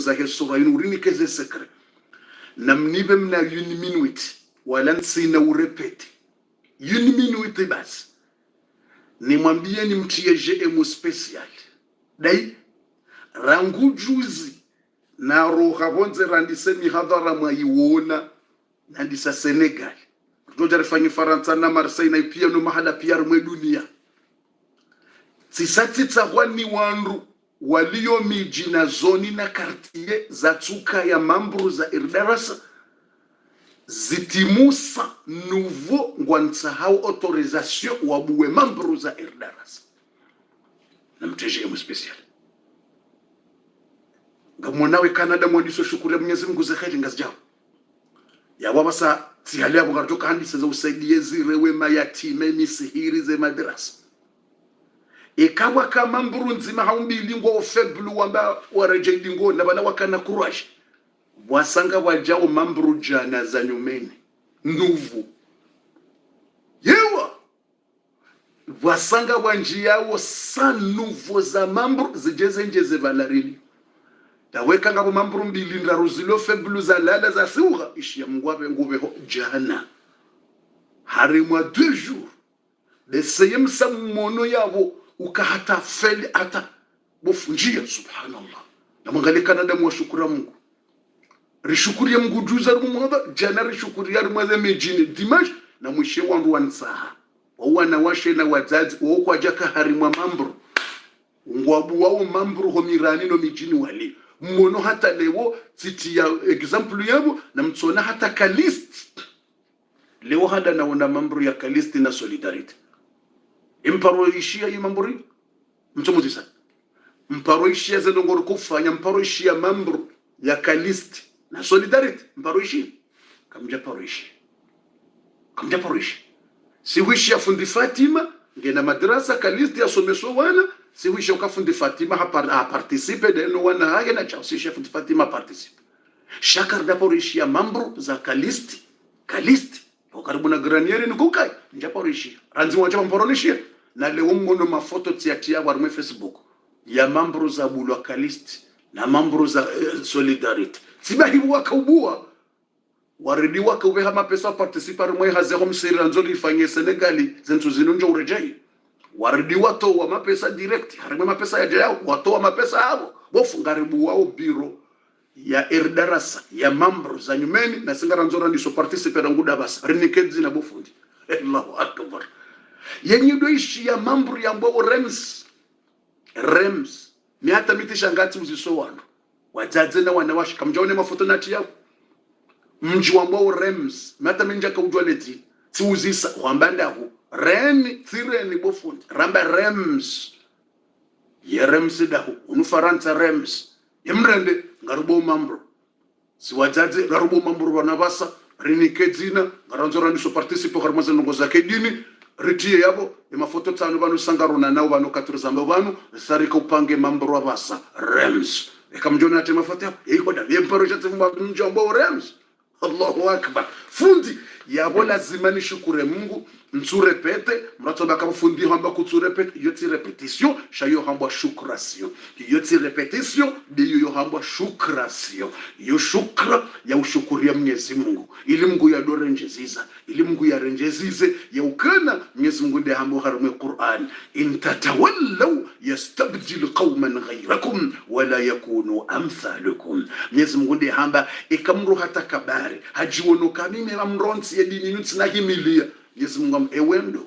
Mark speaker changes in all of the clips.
Speaker 1: zake sura inurini keze sekre na mnibe mna une minute wala nsina urepete une minute basi nimwambie nimtie GM special dai rangu juzi na roha bonze randise mihadhara maiona nandisa Senegal ndoja rifanye Faransa na Marseille na pia no mahala pia mwe dunia sisati tsahwani wandu walio miji na zoni na kartie za tuka ya mambru za irdarasa zitimusa nouveau ngwansahau autorisation wabuwe mambru za irdarasa na mtejemu special ngamonawe Canada mwadiso shukuri ya Mwenyezi Mungu zakheli ngazijao ya wabasa tihalia mgartoka handisa za usaidie zirewe mayatime misihiri ze madrasa ikawa kama mburu nzima haumbili ngo ofeblu wamba warejeidi ngo na bana wakana courage wasanga wajao mamburu jana za nyumeni nuvu yewa wasanga wanjiao sa nuvu za mamburu zijeze njeze valarini taweka ngabo mamburu mbili ndaruzilo feblu za lala za siuga ishia mngwabe ngubeho jana harimwa 2 jours deseyem samono yabo ukahata feli ata bofunjia subhanallah na mwangalie Canada mwashukuru Mungu rishukuria Mungu juza rumwaba jana rishukuria rumwaze mejini dimash na mwishe wandu wansaha wana washe na wazazi woko ajaka harimwa mambru ngwabu wao mambru homirani no mijini wali mwono hata lewo titi ya example yabo na mtsona hata kalist leo hada naona mambru ya kalist na solidarity imparo ishia yimamburi mtomuzi sana mparo ishia zendongoro kufanya mparo ishia mambru ya kalist na solidarity mparo ishia kamja paro ishia si wishi ya fundi Fatima ngena madrasa kalist ya someso wana si wishi ya fundi Fatima ha participe de no wana hage na chao si fundi Fatima participe shakar da paro ishia mambru za kalist karibu na graniere nikukai njaporishi ranzi wacha mporoshia na leo mmono mafoto tiatia wa Facebook ya mambru za bulwa kalist na mambru za solidarity sibahibu wakaubua waridi wakaube hama pesa participar mwe hazero msira nzoli ifanye Senegali zentu zinunja urejai waridi wato wa mapesa direct harimo mapesa ya jao wato wa mapesa hao wofungaribu wao biro ya irdarasa ya mambru za nyumeni na singara nzora ndiso participe na nguda basa rinikezi na bufundi Allahu akbar yenye doishi ya mambru ya mbao rems ni hata mitisha ngati uziso wandu wajaze na wanawashi kamjaone mafoto nati yao mji wa mbao rems hata minja kaujwa leti tiuzisa wambanda hu reni tireni bufundi ramba rems ya rems dahu unufaransa rems yemrende ngarubo mambro si wajaze ngarubo mambro wanabasa rinikedzina ngaranzora ndiso participe harmaze nongo zake dini ritie yabo mafoto tsano banu sangarona nao banu katurizamba banu sarika upange mambro abasa rems ekamjona ate mafoto yabo ikoda yemparo chatemba njombo rems Allahu akbar fundi yabo lazima nishukure Mungu nsurepete mratoba kama fundi hamba kutsurepete yoti repetition shayo hamba shukrasio yoti repetition de yo hamba shukrasio yo shukra ya ushukuria Mwenyezi Mungu ili Mungu ya dorenjeziza ili Mungu ya renjezize ya ukana Mwenyezi Mungu ndiye hamba harume Qur'an in tatawallaw yastabdil qauman ghayrakum wala yakunu amthalukum Mwenyezi Mungu ndiye hamba ikamru hata kabari hajiwonoka mimi amronsi ya dini nutsina himilia Yesu Mungu ewendo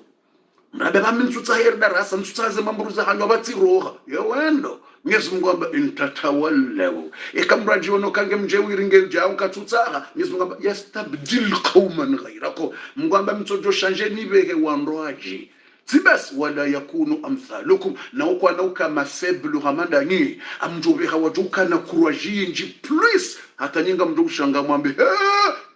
Speaker 1: mrabe bamintsutsa irdarasa ntsaze mamburuza hanyo batiroha ewendo Yesu Mungu amba intatawallaw ekamraji wono kange mjewiringe jao katutsaha Yesu Mungu amba yastabdil qauman ghayrakum Mungu amba mtsojo changer nibeke wanroaji Tibas wala yakunu amthalukum na uko anauka mafeblu hamanda nyi amjobe hawajuka na courage nji plus hata nyinga mndu ushanga mwambe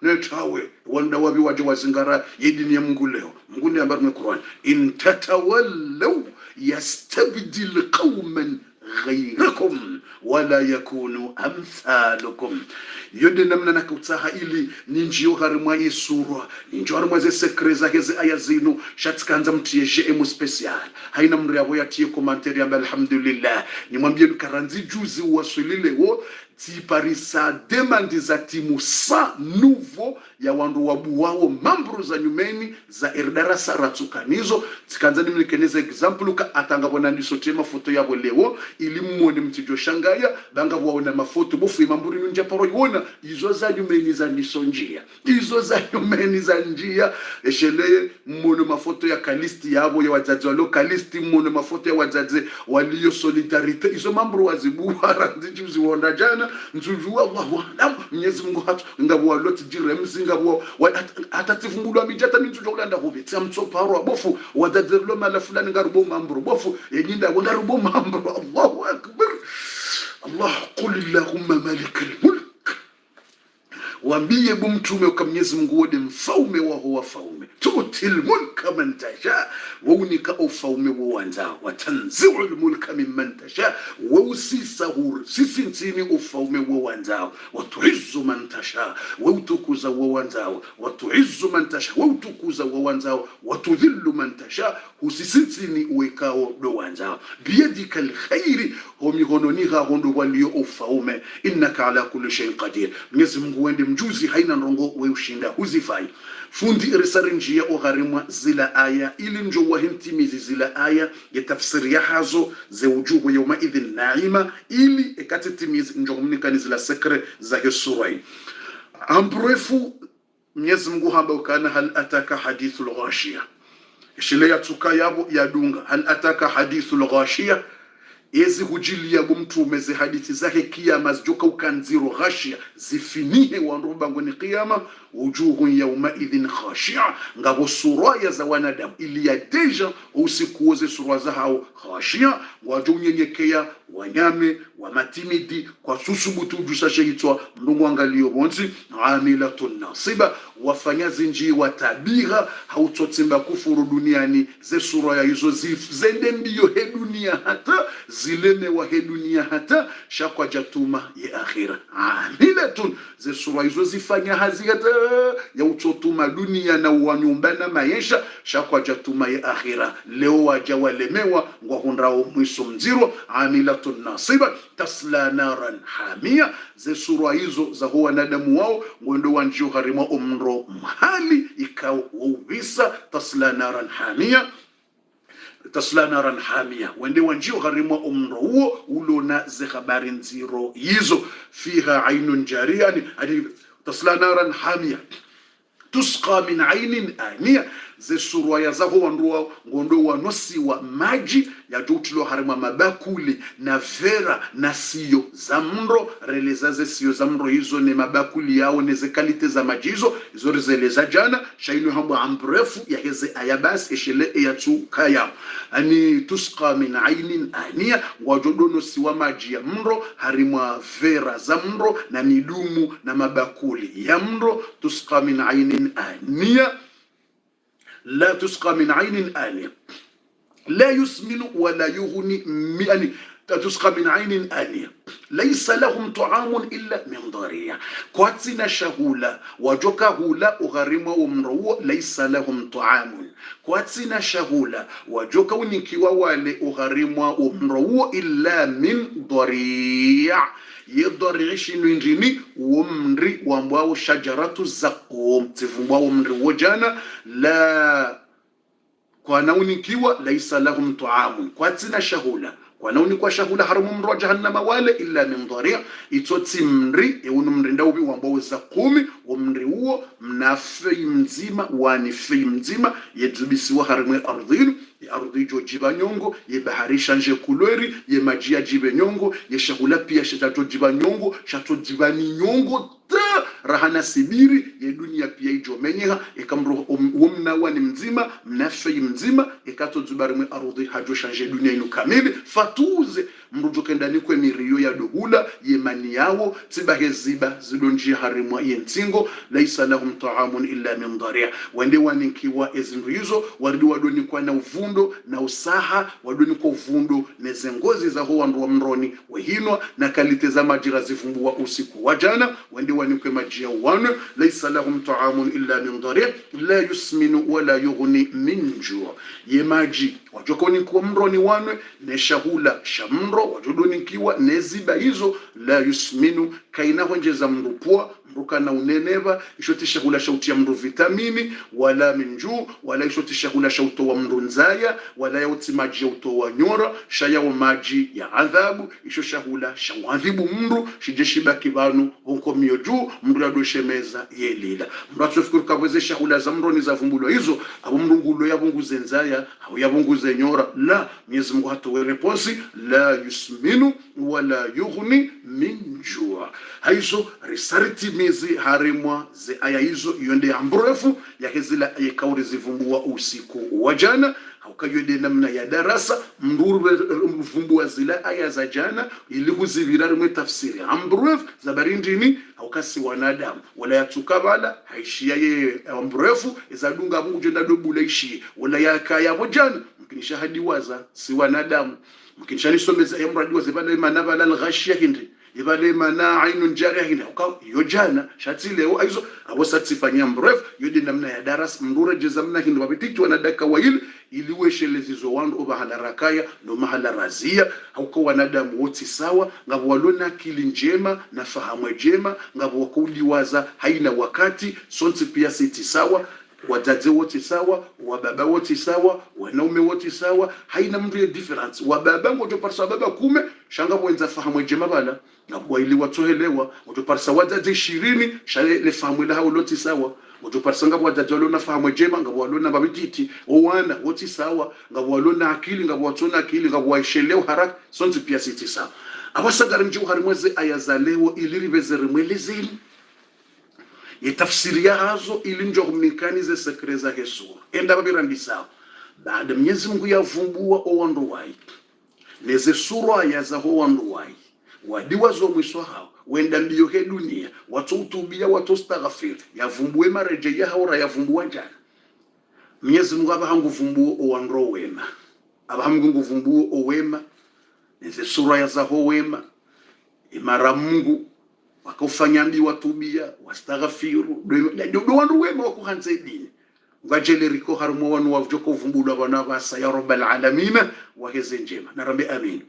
Speaker 1: netawe wanda wabi waje wazingara yedini ya Mungu leo Mungu ni ambaye Qur'an in tatawallaw yastabdil qauman ghayrakum wala yakunu amthalukum yode namna nakutaha ili ninjio harimwa isura ninjio harimwa ze sekreza heze aya zinu shatkanza mtie GM special haina mri yabo yatie commentaire ya alhamdulillah nimwambie karanzi juzi wasulile wo tiparisa demandi za timu sa nouveau ya wandu wabu wao mambru za nyumeni za erdarasa ratsukanizo tikanzani mnikeneza example ka atangabona nisotema foto yabo leo ili mmone mtijo shangaya banga waona mafoto bofu imamburi nunja paro yona izo za nyumeni za nisonjia izo za nyumeni za njia eshele mmone mafoto ya kalisti yabo ya wazazi walo kalisti mmone mafoto ya wazazi walio solidarite izo mambru wazibuwa ndijuzi wonda jana nzujua Allahu alam Mwenyezi Mungu hatu ngabo waloti jiremzi ngabo atativumbulwa mijata minzujo kulanda hubitsa mtsoparo bofu wadadrlo mala fulani ngarubo mambro bofu yenyinda ngarubo mambro Allahu akbar Allah qul allahumma malikal mulk waambie mtume kwa Mwenyezi Mungu wode mfaume wa huwa faume tutil mulka man tasha wa unika ufaume wa wanza wa tanzi'ul mulka mimman tasha wa usisahur sisintini ufaume wa wanza wa tu'izzu man tasha wa utukuza wa wanza wa tu'izzu man tasha wa utukuza wa wanza wa tudhillu man tasha usisintini uwekao do wanza biyadika alkhairi homigononi ha hondo walio ufaume innaka ala kulli shay'in qadir. Mwenyezi Mungu wende mjuzi haina ndongo we ushinda huzifai fundi risari njia ogharimwa zila aya ili njo wahintimizi zila aya ya tafsiri ya hazo ze ujuhu yawma idhin naima ili ekatitimizi njo mnikani zila sekre za hisurai ambrefu. Mwenyezi Mungu hamba ukana hal ataka hadithul ghashia ishile ya tuka yabo ya dunga hal ataka hadithul ghashia ezi hujilia mtume ze hadithi zake kiyama zijoka ukanziro ghashia zifinihe wanruba ngoni kiyama wujuhu yawma idhin khashia ngabo suraya za wanadamu ili ya deja usikuoze suraya za hao khashia wajunyenyekea wanyame wa matimidi kwa susubutu jusashe hitwa mdungu angalio bonzi amilatun nasiba wafanya zinji wa tabira hautotimba kufuru duniani ze suraya hizo zende mbio he dunia hata zileme wa he dunia hata shakwa jatuma ya akhira amilatun ze suraya hizo zifanya hazigata ya utotuma dunia na wanyumbana maisha shakwa jatuma ya akhira leo wajawalemewa ngwahundrao mwiso mziro amilatun nasiba tasla naran hamia ze surwa hizo za huwa nadamu wao mwendo wanjio harima umro mahali ikao ubisa tasla naran hamia wende wanjio harima umro huo ulona ze habari nziro hizo fiha ainun jariani tasla naran hamia tusqa min ainin ania ze surwaya zaho wanduwa ngondo wanosi wa maji ya jutilo harima mabakuli na vera na siyo za mro releza ze siyo za mro hizo ne mabakuli yao ne ze kalite za maji hizo rezeleza jana shainu hambo ambrefu ya heze ayabas eshele ya tukaya ani tusqa min ainin ania wajodono siwa maji ya mro harima vera za mro na midumu na mabakuli ya mro tusqa min ainin ania لا تسقى من عين آنية لا يسمن ولا يغني يعني تسقى من عين آنية ليس لهم طعام إلا من ضريع كواتسنا شهولا وجوكا هولا أغرم ومرو ليس لهم طعام كواتسنا شهولا وجوكا ونكيوا والي أغرم ومرو إلا من ضريع يضرعش نجني ومري ومواو شجرة الزقوم تفمواو ومري وجانا لا كواناونيكيوا ليس لهم طعام كواتسنا شهولا kwanauni kwa shahula haramu mro jahannama wale illa min dharia itoti mri eunu mri ndaubi wambao za 10 wa mri huo mnafei mzima wani fei mzima yedzubisi wa haramu ardhinu ya ardhi jo jiba nyongo ye baharisha nje kulweri ye majia jibe nyongo ye shahula pia shato jiba nyongo shato jiba ni nyongo ta rahana sibiri ye dunia pia ijo menyeha ikamro umna wani mzima mnafei mzima ikato zubarimwe ardhi hajo shanje dunia inu kamili fatuze mrujoke ndani kwe miriyo ya dohula yemani yao tibahe ziba zidonji harimwa yentingo laisa lahum ta'amun illa min dharia wende waninkiwa ezindu hizo waridi wadoni kwa na uvundo na usaha wadoni kwa uvundo nezengozi za huwa nduwa mroni wehinwa na kalite za majira zifumbua usiku wajana wende wanikwe majia wane laisa lahum ta'amun illa min dharia la yusminu wala yughni min jua yemaji wajoko ni kwa mroni wane ne shahula shamro mro wajodonikiwa neziba hizo la yusminu kaina honjeza mrupua mruka na uneneva ishotisha hula shauti ya mru vitamini wala minju wala ishotisha hula shauto wa mru nzaya wala yauti maji ya uto wa nyora shaya wa maji ya adhabu ishosha hula shawadhibu mru shijeshiba kibanu honko mioju mru ya doshemeza yelila mru atufikuru kabwezesha hula za mro ni za vumbulo hizo abu mru ngulo ya bungu zenzaya au ya bungu zenyora la Mwenyezi Mungu hatowe reponsi la yusminu wala yughni min jua haizo risariti mizi harimwa ze aya hizo yonde ambrefu yake zila ayekauri zivumbua usiku wa jana haukayode namna ya darasa mrurbe mvumbua zila aya za jana ili kuzivirari mwe tafsiri ambrefu za barindini haukasi wanadamu wala yatukabala haishia ye ambrefu izadunga Mungu jenda dobula ishi wala yakaya bojana mkinisha hadi waza si wanadamu mkinisha nisomeza ya mradi waze bale manabala alghashia hindi ibale mana ainun jariya hindi yojana shati leo aizo awosatifanya mrefu yodi namna ya daras mrure jezamna hindi wabitiki wanadaka waili iliweshelezizo wandu oba halarakaya no mahala razia hauko wanadamu wote sawa ngabo walona akili njema na fahamu njema ngabo wakuliwaza haina wakati sonti pia siti sawa wazazi wote sawa wababa wote sawa wanaume wote sawa haina mtu ya difference wababa ngoto parsa baba kume shanga wenza fahamu njema bala na kwa ili watohelewa ngoto parsa wazazi 20 shale le fahamu la hao lote sawa ngoto parsa ngabo wazazi walona fahamu njema ngabo walona babititi owana wote sawa ngabo walona akili ngabo watona akili ngabo waishelewa haraka sonzi pia siti sawa abasagara mji harimweze ayazalewo iliribezere mwelezeni yetafsiria hazo ili njogumikanize sekreza hesura enda babirangisa baada Mwenyezi Mungu yavumbua owandu wai neze sura yazaho wandu wai wadiwa zo mwisho hao wenda ndiyo he dunia watu utubia watu staghfir yavumbue mareje ya haura yavumbua njana Mwenyezi Mungu abahangu vumbua owandu wema abahangu vumbua owema neze sura yazaho wema imara Mungu wakufanya ndi watubia wastaghfiru do wandu wema wakuhanze dini ngajele riko harumo wanu wavjoko vumbula bana basa ya rabbal alamin wa heze njema na rabbi amin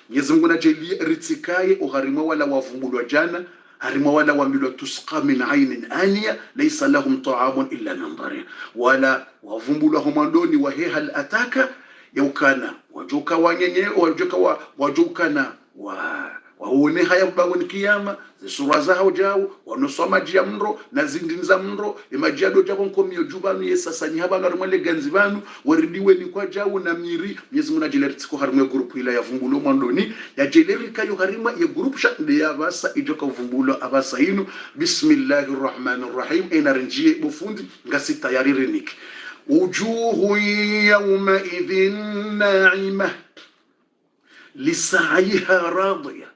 Speaker 1: Mwenyezi Mungu najeli ritikaye uharimo wala wavumbulwa jana harimo wala wamilwa tusqa min aynin aniya laysa lahum ta'amun illa min dhari wala wavumbulwa homandoni wa hal ataka yaukana wajuka wanyenye wajuka na waone haya mbangoni kiyama zisura zao jao wanosoma jia mro na zindinza mro imajado jabo nkomio jubanu yesasa nyaba ngarumale ganzibanu waridiwe ni kwa jao na miri Mwenyezi Mungu ajileritiko harimwe group ila ya vumbulo mwandoni ya jelerika yo harima ya group shande ya basa ijoka vumbulo abasa inu bismillahirrahmanirrahim ina renjie bufundi ngasi tayari reniki ujuhu yawma idhin na'ima lisaiha radiya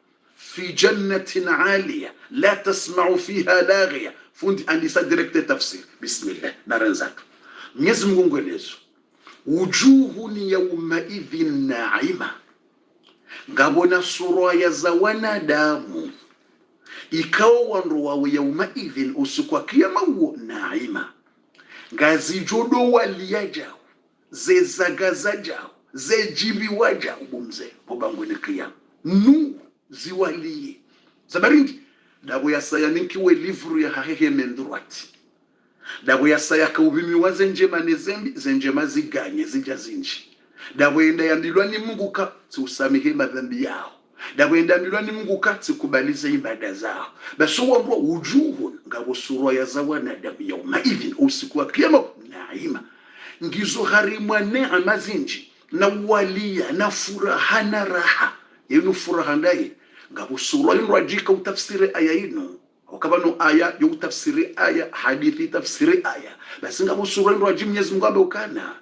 Speaker 1: في جنة عالية لا تسمع فيها لاغية فوندي عندي ديريكت تفسير بسم الله نرنزاك Mwenyezi Mungu ngwelezo wujuhun yawmaidhin na'ima ngabona sura ya za wanadamu ikawa wandu wawe yawmaidhin usukwa kiyama huo na'ima ngazi jodo waliyajao zezagazajao zejibi wajao bumze bobangwene kiyama nu ziwalie zabarindi dabo yasaya ninkiwe livru ya hahehe mendruati dabo yasaya kaubimi waze njema nezembi zenjema ziganye zijazinji dabo enda yandilwa ni Mungu ka tusamihe madhambi yao dabo enda yandilwa ni Mungu ka tukubalize ibada zao baso wambwa ujuhu ngabo sura ya zawana damu yauma hivi usiku wa kiyama naima ngizo harimwa neema zinji na walia na furaha na raha yenu furaha ndaye ngabo sura yinrajika utafsiri aya ino wakabano aya yo utafsiri aya hadithi tafsiri aya basi ngabo sura yinrajim Mwenyezi Mungu abeukana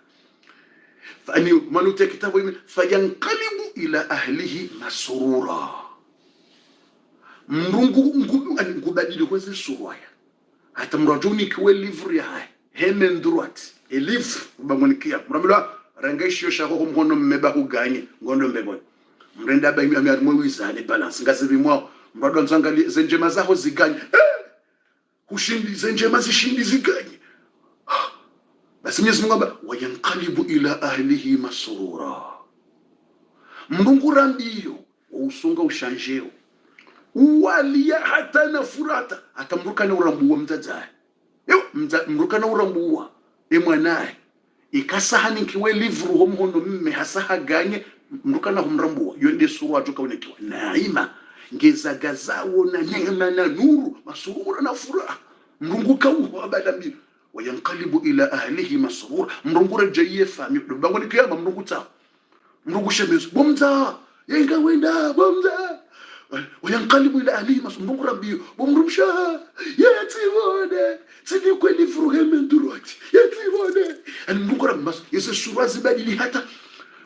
Speaker 1: fani manute kitabu hivi fayanqalibu ila ahlihi masurura mrungu ngubadili kwezi sura ya hata mrajuni kiwe livre ya hemendruat elif bamonikia mramila rangaishio shako mhono mmebahu ganye ngondo mbeboni mrenda ba imyamwe wizane balance ngazibi mwa mrado nzangali zenjema zaho ziganye ushindi zenjema zishindi ziganye basi Mwenyezi Mungu wayanqalibu ila ahlihi masrura mbungura ndiyo usunga ushanjeo uwalia hata na furata atamruka na urambuwa mzazae yo mruka na urambuwa mwanae ikasahani kiwe livru homono mme hasaha ganye mruka na humrambuwa yonde suru atuka unekiwa naima ngezagazawo na neema na nuru masurura na furaha mrunguka uho abada mbili wayanqalibu ila ahlihi masrura mrungura jaye fami bango ni kiyama mrungu ta mrungu shemezo bomza yenga wenda bomza wayanqalibu ila ahlihi masrura mrungu rabbi bomrumsha yatibone sidi kweli furuheme nduroti yatibone an mrungu rabbi mas yese surazi badili hata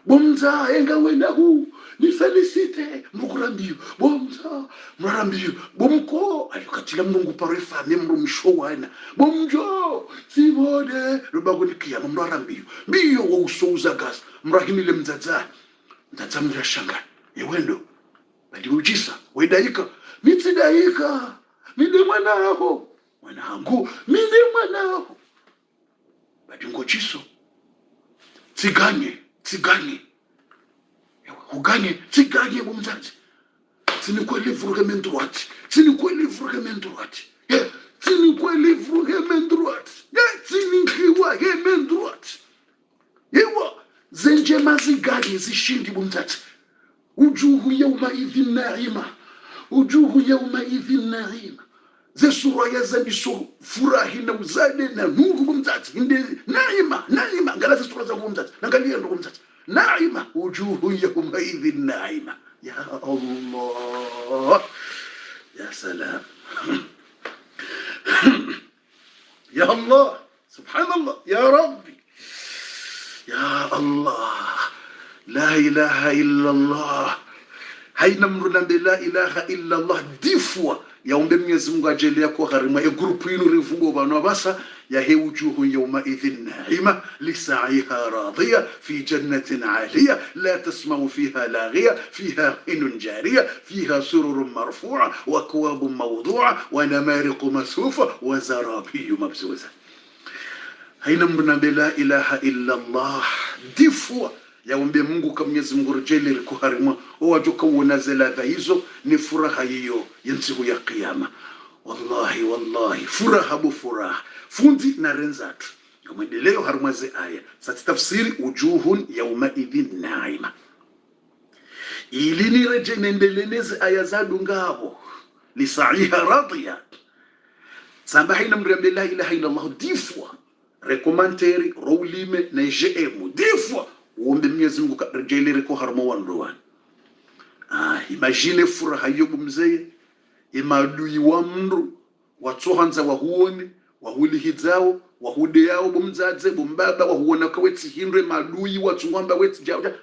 Speaker 1: bomza yenga wenda hu ni felicite mrukurambiyo bomza mrarambiyo bomko alikatila mrungu pare fami mrumshowana bomjo sibode rubagonikia mrarambiyo biyo wa usouza gas mrahimile mzaza mrashanga yewendo bali ujisa wedaika mitidaika mide mwanako mwanangu mide mwanako bali ngochiso tiganye uganye tiganye bomzazi sini kweli vremendroati sini kweli vremendroati sini kweli vremendroati sini khiwa gemendroati yewa zenje maziganye zishindi bomzazi ujuhu yawma idhin naima ujuhu yawma idhin naima zesura yazaniso furahi na uzade na nuru bomzazi inde naima ngala zesura za bomzazi nangalia ndo bomzazi ناعمة وجوه يومئذ ناعمة يا الله يا سلام يا الله سبحان الله يا ربي يا الله لا إله إلا الله هاي نمرنا بلا إله إلا الله دفوة يوم بميز مغاجل يكو غرما يغروبين رفوغو بانو باسا يهي وجوه يومئذ ناعمة لسعيها راضية في جنة عالية لا تسمع فيها لاغية فيها عين جارية فيها سرر مرفوعة وأكواب موضوعة ونمارق مسفوفة وزرابي مبثوثة هاي نمرنا بلا إله إلا الله دفوة yaombe Mungu kama Mwenyezi Mungu rejele likuharima wajuka unazela hizo ni furaha hiyo yensiku ya kiyama wallahi furaha bu furaha fundi na renzatu kumendeleo harumaze aya sasa tafsiri ujuhun yawma idhin naima ili ni reje nendeleneze aya zadu ngabo lisaiha radiya sabahina mrembe la ilaha illa Allah difwa recommandary rowlime na jm difwa uombe Mwenyezi Mungu karejelere ko harmo wandowan imagine furaha yobu mzee imadui wa mndu watohanza wahuone wahulihizao wahude yao bomzaze bombaba wahuona kaweti hindwe madui watungwamba weti jauja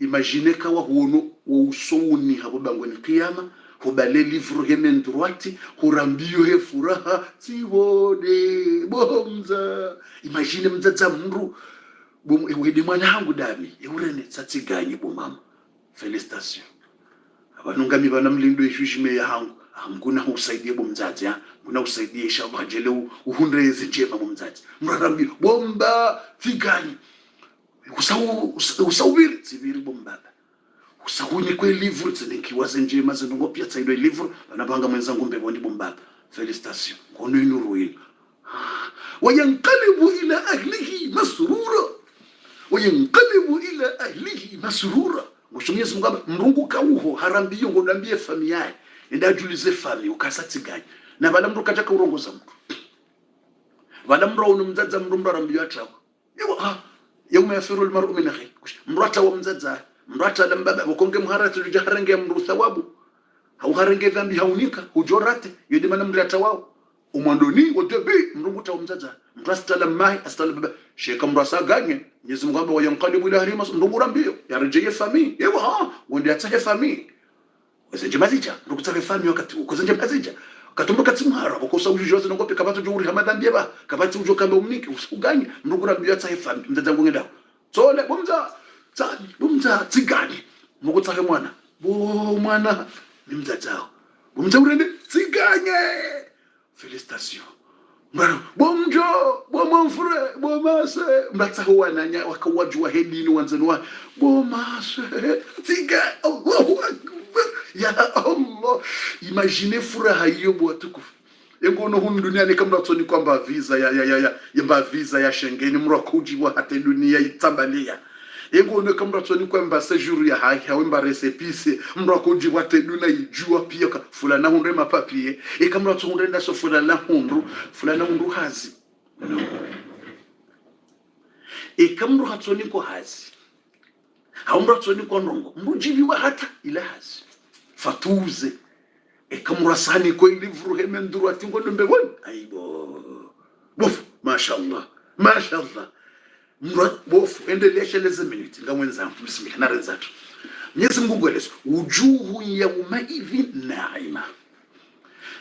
Speaker 1: imagine ka wahuono wa usoni habo bangoni kiyama hubale livre hemen droiti hurambiyo he furaha sibode bomza imagine mzaza mndu wede mwana hangu dami eurene tsatsiganyi bomama felicitation abanungami bana mlindo ishujime ya hangu nguna usaidie bomzazi nguna usaidie inshallah jele uhundreze njema bomzazi mrarambi bomba figanyi usawubiri sibiri bombaba usawuni kwe livre tsinekiwaze njema zinongopya tsaido livre banabanga mwenzangu mbebondi bombaba felicitation ngono inuruini wayanqalibu ila ahlihi masrura wayanqalibu ila ahlihi masrura Mwenyezi Mungu mrungu kauho harambiyo ngodambie familia ndajulize fami ukasatsiganya na bala mndu kachaka urongoza mndu bala mndu unumzaza mndu arambiyo atawa yawma yafiru almar'u min akhi mrata wa mzaza mrata lambaba ukonge mharatu jaharenge mndu thawabu au harenge dhambi haunika hujorate yodi mana mrata wao umwandoni wotebi mrungu ta mzaza mrasta lamai astala baba sheka mrasa ganye Mwenyezi Mungu wayanqalibu ila ahlihi mndu arambiyo yarejeye fami yewa wende atahe fami Wazenje mazija ndukutaka fami wakati ukozenje mazija katumbuka tsimhara ukosa ujujoze ngope kabatu juri hamadhambi ba kabatu ujo kamba umniki usuganye ndukura mbiyatsa fami mzaza ngenda sole bomza tsigani ngokutaka mwana mwana ni mzazao bomza urende tsiganye felicitation bomjo bomfure bomase mbatsa wananya wakawajua hedini wanzenwa bomase tiga Allahu akbar ya Allah. Imagine furaha hiyo bwatukufu yengono hunu duniani kama toni kwamba visa ya visa ya Schengen mrakuji wa hata dunia itambalia yengono kama toni kwamba séjour ya hawemba resepise mrakuji wa hata dunia ijua pia fulana hunde mapapie kama tunde nda so fulana hundu hazi kama hatoni ko hazi haumra toni ko ndongo mbujibi wa hata ila hazi fatuze kamurasani ko livru hemenduru atingo ndombe won aibo bof mashallah mrat bof endelesha leze minute ngamwenzangu bismillah narenzatu Mwenyezi Mungu gweleso ujuhu yauma idhi naima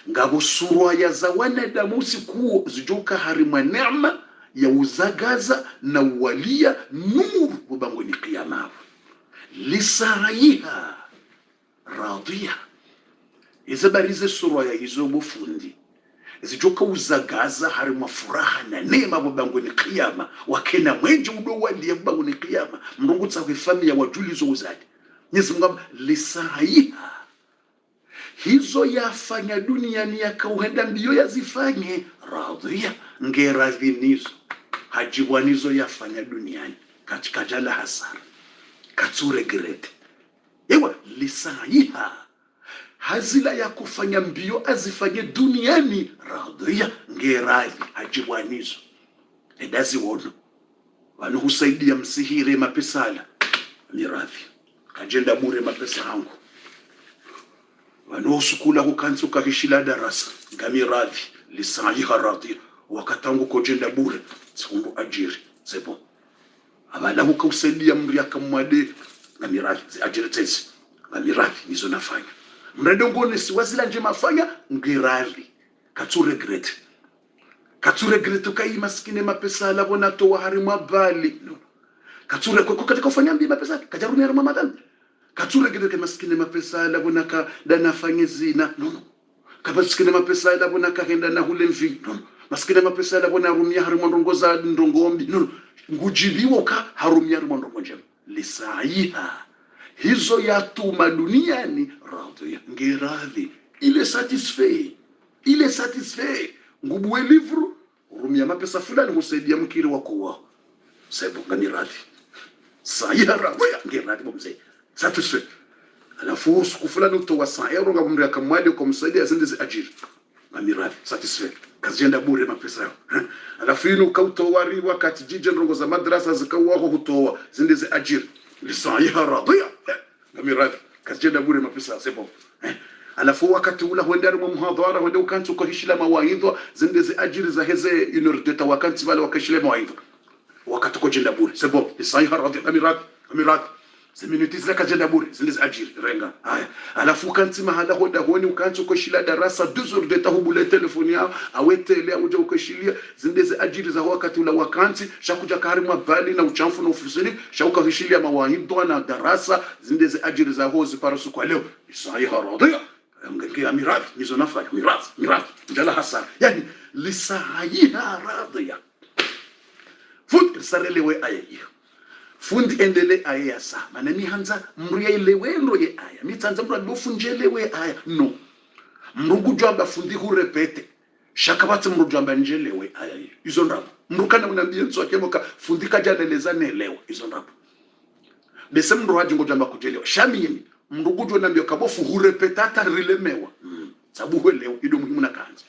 Speaker 1: ngabo surwa ya zawana damusi kuo zijuka harima neema ya uzagaza na walia nuru ubangoni kiyama lisaiha radhiya izabarize surwa ya hizo mufundi zijoka uzagaza harima furaha na neema ubangoni kiyama wakena mwenje udo walia ubangoni kiyama mrungu tsawe familia wajulizo uzadi Mwenyezi Mungu lisaiha hizo yafanya duniani yakauhenda mbio yazifanye radhiya ngeradhinizo hajiwanizo yafanya duniani katika jala hasara kature grete ewa lisaiha hazila ya kufanya mbio azifanye duniani radhiya ngeradhi hajiwanizo edazi wono wanu husaidia msihire mapesala miradhi kajenda bure mapesa hangu wanosukula kukansu kahishila darasa ngamiradhi lisaiha radhiya wakatangu kojenda bure tsundu ajiri sebo abala hukausaidia mriaka mwade ngamiradhi ajiri tesi ngamiradhi nizo nafanya mrede ngone siwazila nje mafanya ngiradhi kature great kai maskine mapesa la bona to harima bali no. Kature kwa katika kufanya mbi mapesa kajarumia Ramadhan kature great maskine mapesa la bona ka dana fanye zina no kabaskine mapesa la bona ka henda na hulemvi no maskine mapesa la bona rumia harima ndongoza ndongombi no ngujibiwo ka harumia harima ndongonje lisaiha hizo yatuma duniani radhiya ngeradhi ile satisfait ngubuwe livru rumia mapesa fulani husaidia mkiri wako wao sebo ngamiradhi saiha radhiya ngeradhi bomze satisfait alafu usiku fulani utowa €100 ngamri akamwadi kwa msaidia zindeze ajiri ngamiradhi satisfait kazijenda bure mapesa yao alafu inu kautowa wakati jije ndongo za madrasa zikawako hutowa zindeze ajiri lisaiha radhiya ngamiradhi kazijenda bure mapesa sebo alafu wakati ula huendari mwa muhadhara huende ukantu ukahishila mawaidha zindeze ajiri za heze inurdeta wakanti wale wakashile mawaidha wakati kujenda bure sebo lisaiha radhiya ngamiradhi Ziminiti zaka jenda bure zindeze ajiri renga haya alafu kanti mahala hoda huoni ukantu ukashila darasa 2 heures de tahubule telefoni yao awetele auja ukashilia zindeze ajiri za wakati ula wakanti shakuja karimwa bali na uchamfu na ofisini shauka hishilia mawaidha na darasa zindeze ajiri za hozi parasu kwa leo lisaiha radhiya ngengia miradhi nizo nafanya miradhi njala hasara yani lisaiha radhiya fundi sarelewe aya hiyo fundi endele aya sa manani hanza mriya ilewendo ye aya mitanza mru adofunjelewe aya no mrugu jamba fundi hurepete shakabati mru jamba njelewe aya hiyo izo ndapo mrukana unambia nso akemoka fundi kajaneleza nelewa izo ndapo bese mru haji ngojamba kujelewa shamini mrugu jo nambia kabofu hurepeta hata rilemewa sababu leo ido muhimu na kanza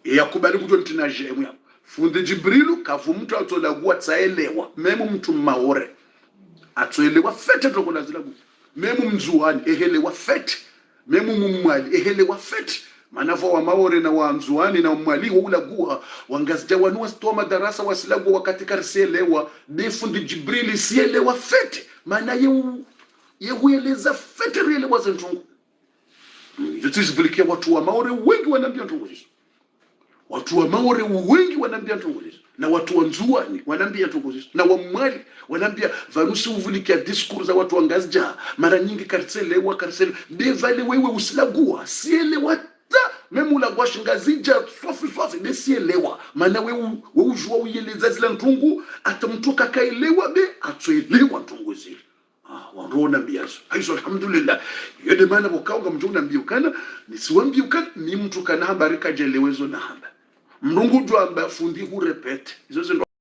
Speaker 1: yakubali kujo ntina jemu ya fundi Jibrilu kavu mtu atolagua tsaelewa memu mtu maore atoelewa fete tokola zilagu memu mzuani ehelewa fete memu mumwali ehelewa fete manavo wa maore na wa mzuani na mwali ulagua wangazija wanua stoa madarasa wasilagu wakati kariselewa de fundi Jibrili sielewa fete maana yehueleza fete rielewa zentungu yutizivilikia watu wa maore wengi wanambia ntungu hizo watu wa maore wengi wanambia ntongolezo na watu wa nzuani wanambia ntongolezo na wa mwali wanambia vanusi uvulikia discours za watu wangasja mara nyingi karsele devale wewe usilagua sielewa ta memu mula kwa shingazija swafi besielewa maana we ujua uyeleza zile ntungu atamtoka kaelewa be atoelewa ntungu zile warona mbiazo aizo alhamdulillah yede maana bokaunga mjuna mbiukana nisiwambiukana ni mtu kana habari kajelewezo na hamba mrungu jwa amba fundi hurepete izo